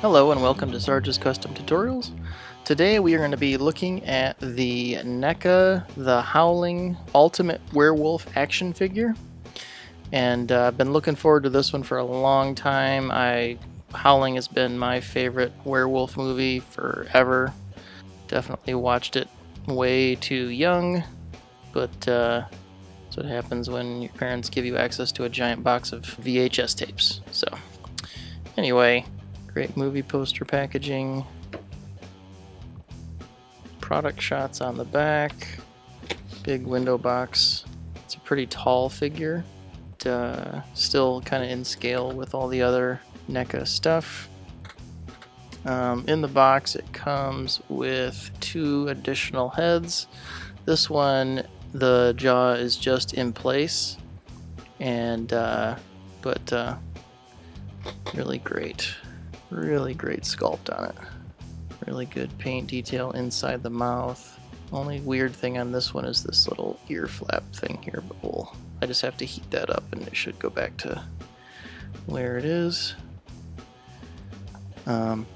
Hello and welcome to Sarge's Custom Tutorials. Today we are going to be looking at the NECA The Howling Ultimate Werewolf action figure. And I've been looking forward to this one for a long time. Howling has been my favorite werewolf movie forever. Definitely watched it way too young, but that's what happens when your parents give you access to a giant box of VHS tapes. So anyway, great movie poster packaging, product shots on the back, big window box. It's a pretty tall figure, still kind of in scale with all the other NECA stuff. In the box it comes with 2 additional heads. This one, the jaw is just in place, and really great sculpt on it. Really good paint detail inside the mouth. Only weird thing on this one is this little ear flap thing here, but I just have to heat that up and it should go back to where it is.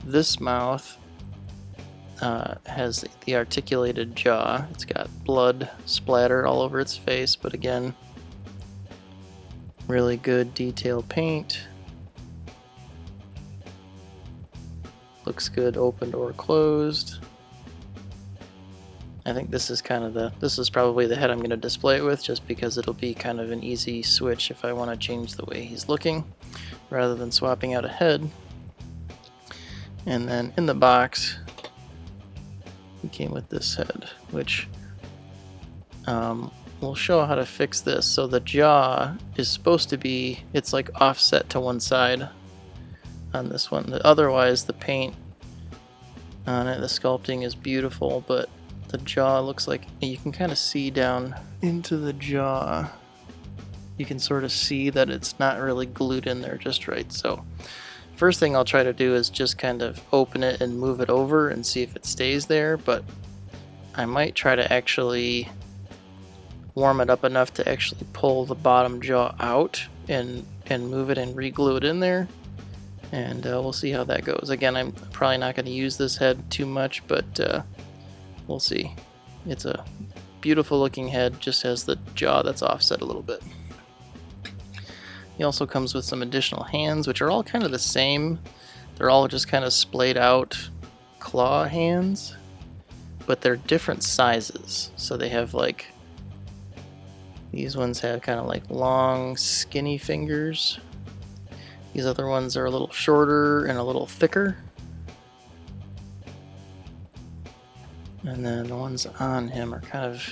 This mouth has the articulated jaw. It's got blood splatter all over its face, but again, really good detail paint. Looks good opened or closed. I think this is probably the head I'm going to display it with, just because it'll be kind of an easy switch if I want to change the way he's looking rather than swapping out a head. And then in the box we came with this head, which we'll show how to fix this. So the jaw is supposed to be, it's like offset to one side on this one. Otherwise the paint on it, the sculpting is beautiful, but the jaw looks like, you can kind of see down into the jaw. You can sort of see that it's not really glued in there just right. So first thing I'll try to do is just kind of open it and move it over and see if it stays there, but I might try to actually warm it up enough to actually pull the bottom jaw out and move it and re-glue it in there. And we'll see how that goes. Again, I'm probably not going to use this head too much, but we'll see. It's a beautiful looking head, just has the jaw that's offset a little bit. He also comes with some additional hands, which are all kind of the same. They're all just kind of splayed out claw hands, but they're different sizes. So they have like, these ones have kind of like long skinny fingers. These other ones are a little shorter and a little thicker. And then the ones on him are kind of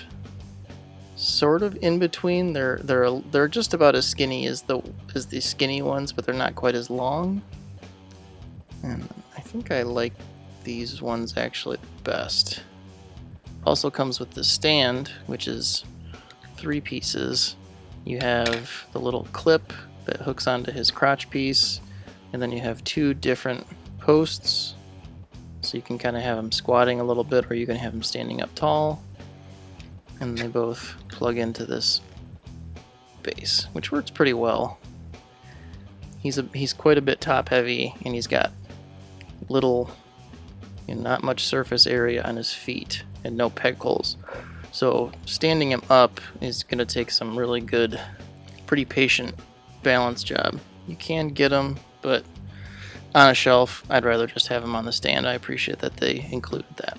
sort of in between. They're just about as skinny as the skinny ones, but they're not quite as long. And I think I like these ones actually best. Also comes with the stand, which is 3 pieces. You have the little clip that hooks onto his crotch piece, and then you have 2 different posts, so you can kind of have him squatting a little bit, or you can have him standing up tall, and they both plug into this base, which works pretty well. He's quite a bit top heavy, and he's got little, not much surface area on his feet and no peg holes, so standing him up is going to take some really good, pretty patient balance job. You can get them, but on a shelf I'd rather just have them on the stand. I appreciate that they included that.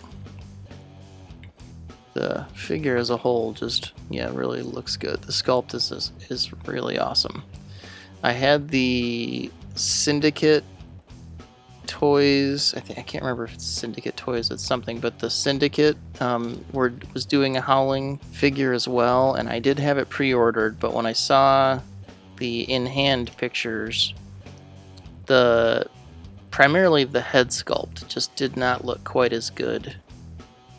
The figure as a whole just really looks good. The sculpt is really awesome. I had the Syndicate Toys, I can't remember if it's Syndicate Toys, it's something, but the Syndicate was doing a Howling figure as well, and I did have it pre-ordered, but when I saw the in-hand pictures, primarily the head sculpt just did not look quite as good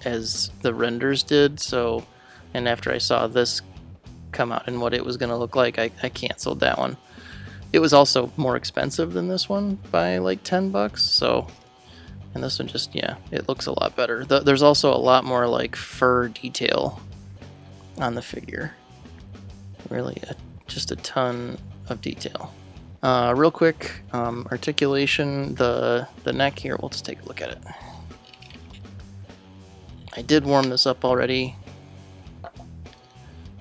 as the renders did. So, and after I saw this come out and what it was going to look like, I canceled that one. It was also more expensive than this one by like $10. So, and this one just, it looks a lot better. There's also a lot more like fur detail on the figure. Really just a ton of detail. Real quick, articulation, the neck here, we'll just take a look at it. I did warm this up already,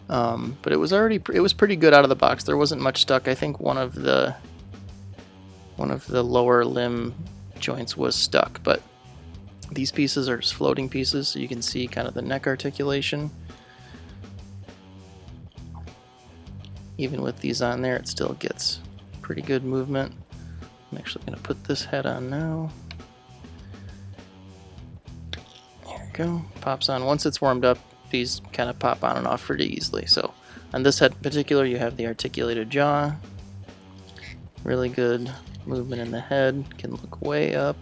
but it was pretty good out of the box. There wasn't much stuck. I think one of the lower limb joints was stuck, but these pieces are just floating pieces, so you can see kind of the neck articulation. Even with these on there, it still gets pretty good movement. I'm actually going to put this head on now. There we go. Pops on. Once it's warmed up, these kind of pop on and off pretty easily. So on this head in particular, you have the articulated jaw. Really good movement in the head. Can look way up.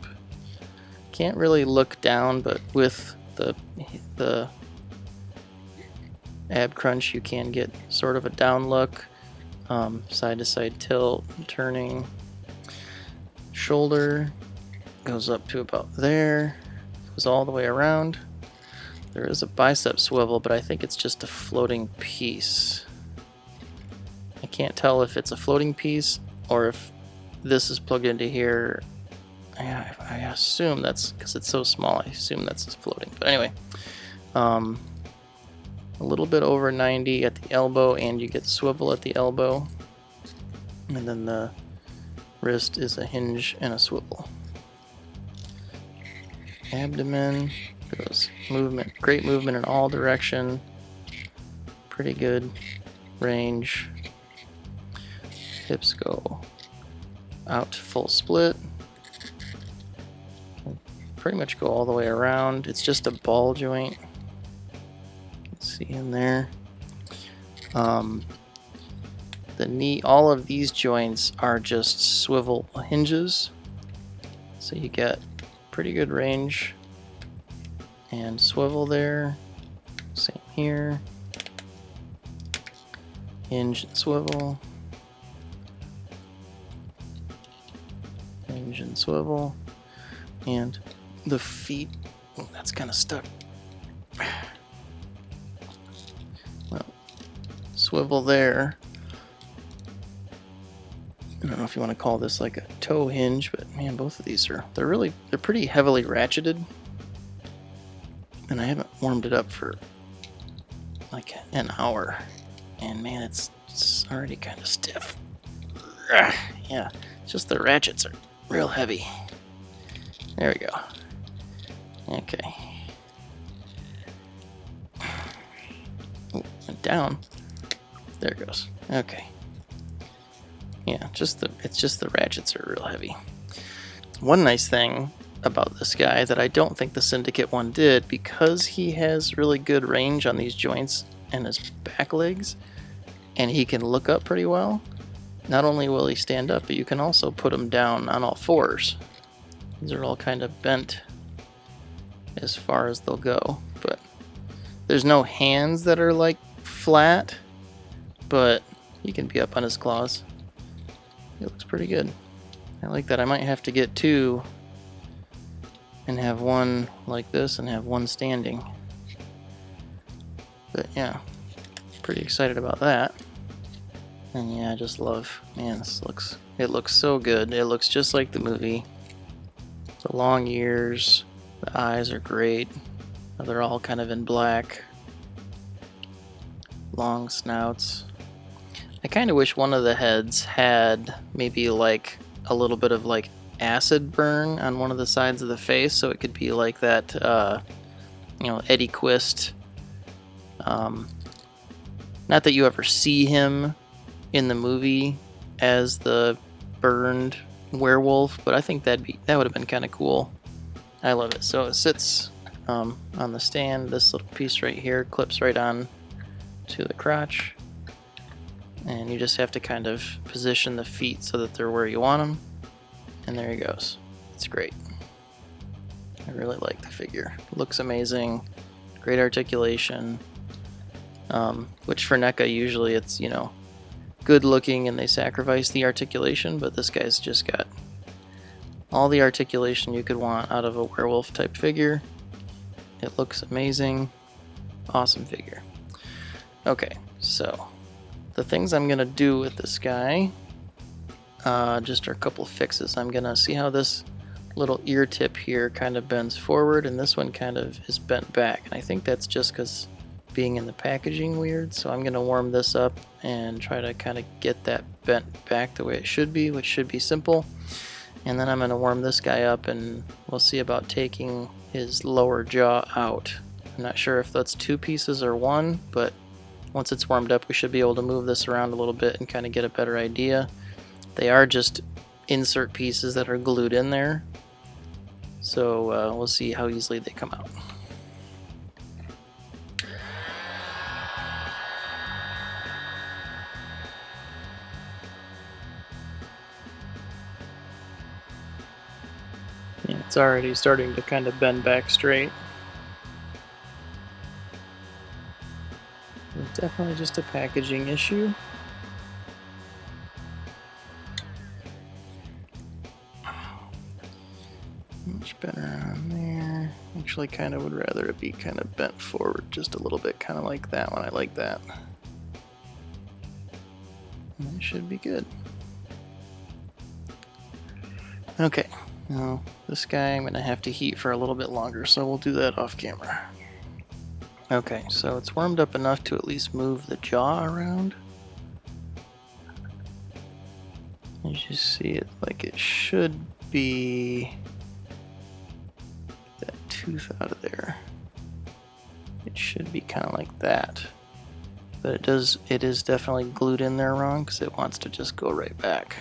Can't really look down, but with the ab crunch, you can get sort of a down look. Side to side tilt, turning. Shoulder goes up to about there. Goes all the way around. There is a bicep swivel, but I think it's just a floating piece. I can't tell if it's a floating piece or if this is plugged into here. I assume that's, because it's so small, I assume that's floating. But anyway, a little bit over 90 at the elbow, and you get swivel at the elbow. And then the wrist is a hinge and a swivel. Abdomen goes movement, great movement in all direction. Pretty good range. Hips go out to full split. Pretty much go all the way around. It's just a ball joint. Let's see in there. The knee, all of these joints are just swivel hinges. So you get pretty good range and swivel there. Same here. Hinge and swivel. Hinge and swivel. And the feet, oh, that's kind of stuck. Well, swivel there. I don't know if you want to call this like a toe hinge, but man, both of these they're pretty heavily ratcheted. And I haven't warmed it up for like an hour. And man, it's already kind of stiff. Yeah, it's just the ratchets are real heavy. There we go. Okay. Oh, went down. There it goes. Okay. Yeah, it's just the ratchets are real heavy. One nice thing about this guy that I don't think the Syndicate one did, because he has really good range on these joints and his back legs, and he can look up pretty well. Not only will he stand up, but you can also put him down on all fours. These are all kind of bent as far as they'll go, but there's no hands that are like flat, but he can be up on his claws. It looks pretty good. I like that. I might have to get two and have one like this and have one standing. But yeah, pretty excited about that. And yeah, I just love, man, it looks so good. It looks just like the movie. The long ears, the eyes are great. They're all kind of in black. Long snouts. I kind of wish one of the heads had maybe like a little bit of like acid burn on one of the sides of the face, so it could be like that, Eddie Quist. Not that you ever see him in the movie as the burned werewolf, but I think that would have been kind of cool. I love it. So it sits on the stand. This little piece right here clips right on to the crotch. And you just have to kind of position the feet so that they're where you want them. And there he goes. It's great. I really like the figure. Looks amazing. Great articulation. Which for NECA, usually it's, good looking and they sacrifice the articulation, but this guy's just got all the articulation you could want out of a werewolf type figure. It looks amazing. Awesome figure. Okay, so the things I'm gonna do with this guy, just a couple fixes. I'm gonna see how this little ear tip here kind of bends forward, and this one kind of is bent back. And I think that's just because being in the packaging weird. So I'm gonna warm this up and try to kind of get that bent back the way it should be, which should be simple. And then I'm gonna warm this guy up, and we'll see about taking his lower jaw out. I'm not sure if that's 2 pieces or 1, but once it's warmed up, we should be able to move this around a little bit and kind of get a better idea. They are just insert pieces that are glued in there, so we'll see how easily they come out. Yeah, it's already starting to kind of bend back straight. It's definitely just a packaging issue. Much better on there. Actually, kind of would rather it be kind of bent forward just a little bit, kind of like that one. I like that. And that should be good. Okay, now this guy I'm going to have to heat for a little bit longer, so we'll do that off camera. Okay, so it's warmed up enough to at least move the jaw around. You just see it like it should be that tooth out of there. It should be kind of like that. But it is definitely glued in there wrong because it wants to just go right back.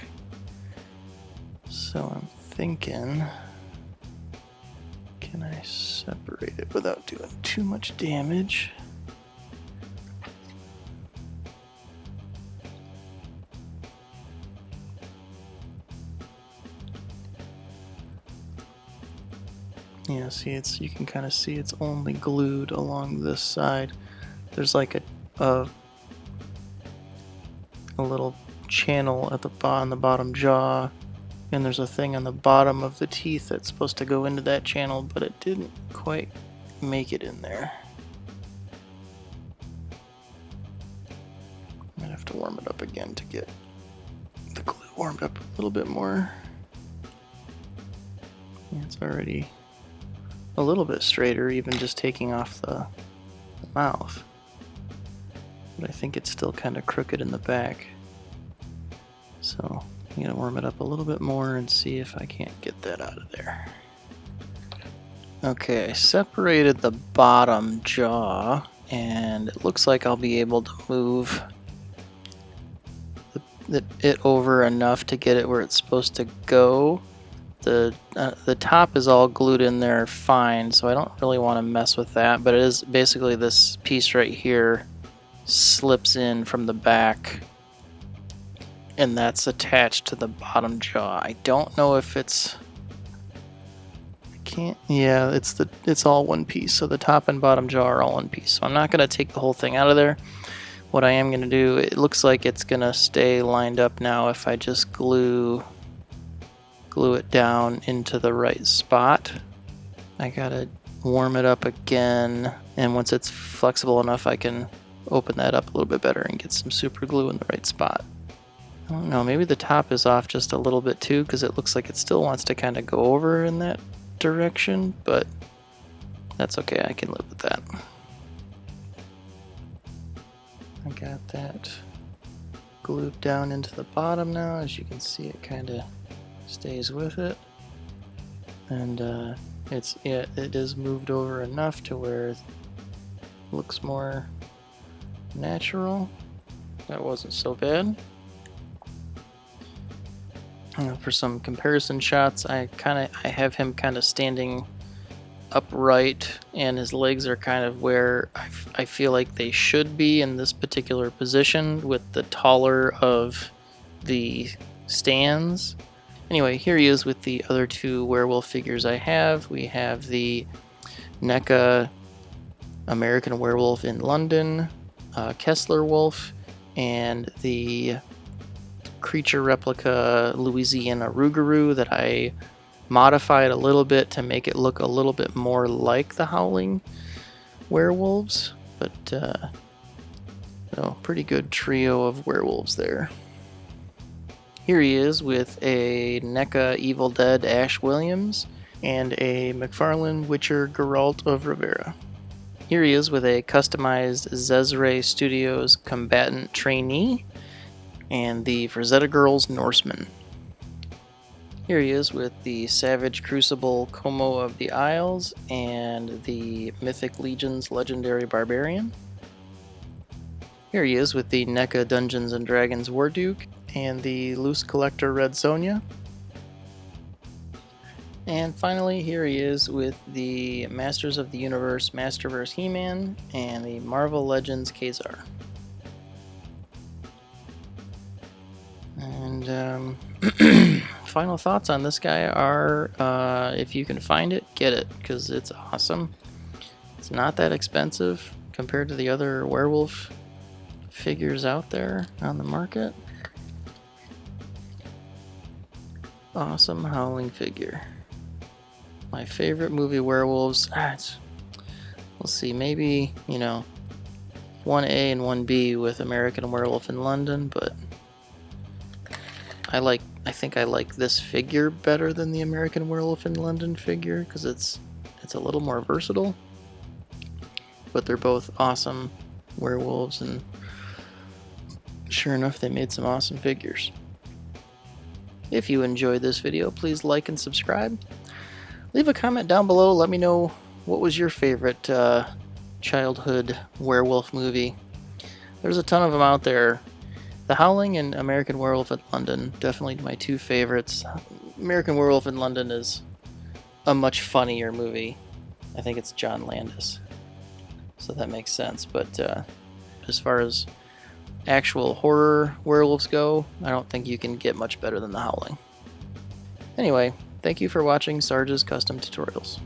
So I'm thinking, can I separate it without doing too much damage? Yeah, see, you can kind of see it's only glued along this side. There's like a little channel at on the bottom jaw, and there's a thing on the bottom of the teeth that's supposed to go into that channel, but it didn't quite make it in there. Might have to warm it up again to get the glue warmed up a little bit more. Yeah, it's already a little bit straighter, even just taking off the mouth. But I think it's still kind of crooked in the back. So I'm gonna warm it up a little bit more and see if I can't get that out of there. Okay, I separated the bottom jaw, and it looks like I'll be able to move it over enough to get it where it's supposed to go. The top is all glued in there fine, so I don't really want to mess with that, but it is basically this piece right here slips in from the back, and that's attached to the bottom jaw. I don't know if it's... Yeah, it's all one piece, so the top and bottom jaw are all one piece. So I'm not going to take the whole thing out of there. What I am going to do, it looks like it's going to stay lined up now if I just glue it down into the right spot. I gotta warm it up again, and once it's flexible enough I can open that up a little bit better and get some super glue in the right spot. I don't know, maybe the top is off just a little bit too, because it looks like it still wants to kind of go over in that direction, but that's okay, I can live with that. I got that glued down into the bottom now. As you can see, it kind of stays with it, and it is moved over enough to where it looks more natural. That wasn't so bad. For some comparison shots, I have him kind of standing upright, and his legs are kind of where I feel like they should be in this particular position, with the taller of the stands. Anyway, here he is with the other 2 werewolf figures I have. We have the NECA American Werewolf in London, Kessler Wolf, and the creature replica Louisiana Rougarou that I modified a little bit to make it look a little bit more like the Howling werewolves. But pretty good trio of werewolves there. Here he is with a NECA Evil Dead Ash Williams and a McFarlane Witcher Geralt of Rivera. Here he is with a customized Zezre Studios Combatant Trainee and the Frazetta Girls Norseman. Here he is with the Savage Crucible Como of the Isles and the Mythic Legion's Legendary Barbarian. Here he is with the NECA Dungeons & Dragons War Duke and the Loose Collector Red Sonja. And finally, here he is with the Masters of the Universe Masterverse He-Man and the Marvel Legends Kazar. And final thoughts on this guy are, if you can find it, get it, because it's awesome. It's not that expensive compared to the other werewolf figures out there on the market. Awesome Howling figure. My favorite movie werewolves. We'll see, maybe, 1A and 1B with American Werewolf in London, but I think I like this figure better than the American Werewolf in London figure because it's a little more versatile. But they're both awesome werewolves, and sure enough, they made some awesome figures. If you enjoyed this video, please like and subscribe. Leave a comment down below. Let me know what was your favorite childhood werewolf movie. There's a ton of them out there. The Howling and American Werewolf in London, definitely my two favorites. American Werewolf in London is a much funnier movie. I think it's John Landis, so that makes sense. But as far as actual horror werewolves go, I don't think you can get much better than The Howling. Anyway, thank you for watching Sarge's Custom Tutorials.